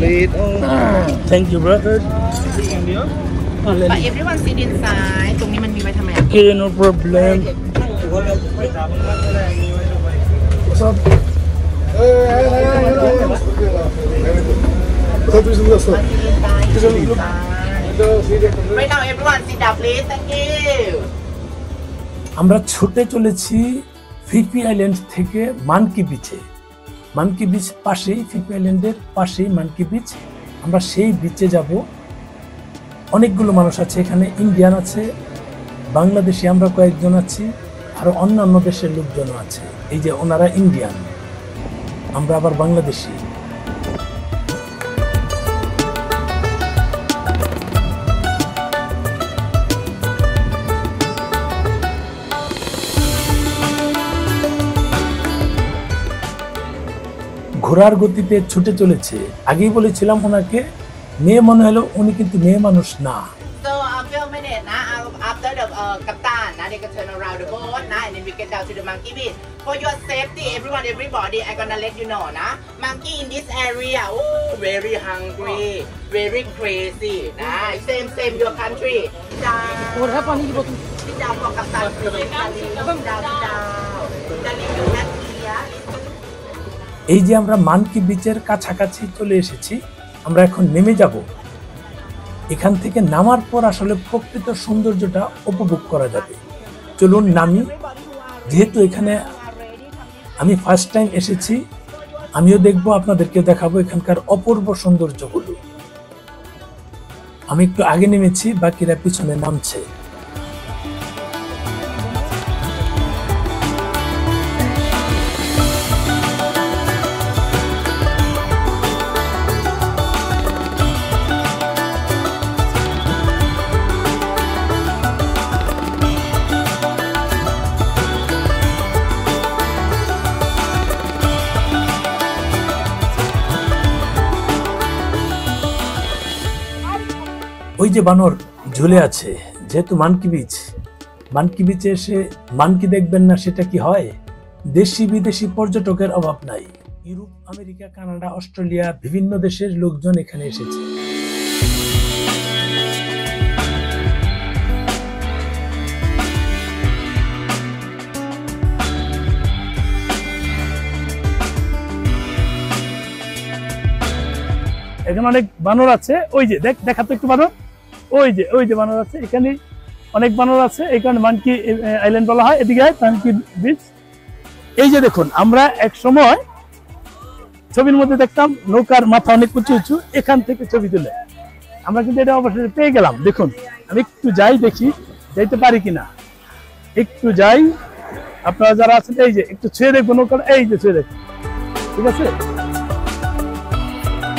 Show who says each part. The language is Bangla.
Speaker 1: please.
Speaker 2: Thank you, brother.
Speaker 3: But everyone sit inside ตรงนี้มันมีไว้ทำไม
Speaker 2: Okay, no problem. What's up?
Speaker 3: Right now everyone sit down please. Thank you.
Speaker 2: আমরা ছুটে চলেছি ফিফি আইল্যান্ড থেকে মানকি বিচে। মানকি বিচ পাশেই, ফিফি আইল্যান্ডের পাশেই মানকি বিচ। আমরা সেই বিচে যাব। অনেকগুলো মানুষ আছে এখানে, ইন্ডিয়ান আছে, বাংলাদেশি আমরা কয়েকজন আছি, আরো অন্যান্য দেশের লোকজনও আছে। এই যে ওনারা ইন্ডিয়ান, আমরা আবার বাংলাদেশি। ঘোড়ার গতিতে ছুটে চলেছে। আগেই বলেছিলাম ওনাকে মেয়ে মনে হলো, উনি কিন্তু মেয়ে মানুষ না।
Speaker 3: So a few minutes after the captain they can turn around the boat and then we get down to the monkey beach. For your safety, everybody, I'm gonna let you know monkey in this area, very hungry, very crazy. Same your country. What happened? Sit down for captain.
Speaker 2: এই যে আমরা মানকি বিচের কাছাকাছি চলে এসেছি, আমরা এখন নেমে যাব। এখান থেকে নামার পর আসলে প্রকৃত সৌন্দর্যটা উপভোগ করা যাবে। চলুন নামি। যেহেতু এখানে আমি ফার্স্ট টাইম এসেছি, আমিও দেখবো, আপনাদেরকে দেখাবো এখানকার অপূর্ব সৌন্দর্যগুলো। আমি একটু আগে নেমেছি, বাকিরা পিছনে নামছে। ওই যে বানর ঝুলে আছে। যেহেতু মানকি বিচে এসে মানকি দেখবেন না সেটা কি হয়? দেশি বিদেশি পর্যটকের অভাব নাই। ইউরোপ, আমেরিকা, কানাডা, অস্ট্রেলিয়া বিভিন্ন দেশের লোকজন এখানে এসেছে। এখানে অনেক বানর আছে। ওই যে দেখাতো একটু বানর, ওই যে বানর আছে। এখানে অনেক বানর আছে, এই কারণে মানকি আইল্যান্ড বলা হয়। এদিকে মানকি বিচ। এই যে দেখুন, আমরা এক সময় ছবির মধ্যে দেখতাম নৌকার মাথা অনেক উঁচু, এখান থেকে ছবি তুলে। আমরা কিন্তু এটা অবশ্যই পেয়ে গেলাম। দেখুন, আমি একটু যাই, দেখি যাইতে পারি কিনা। একটু যাই, আপনারা যারা আছেন এই যে একটু ছুঁয়ে দেখবো নৌকাটা, এই যে ছুঁয়ে দেখুন, ঠিক আছে।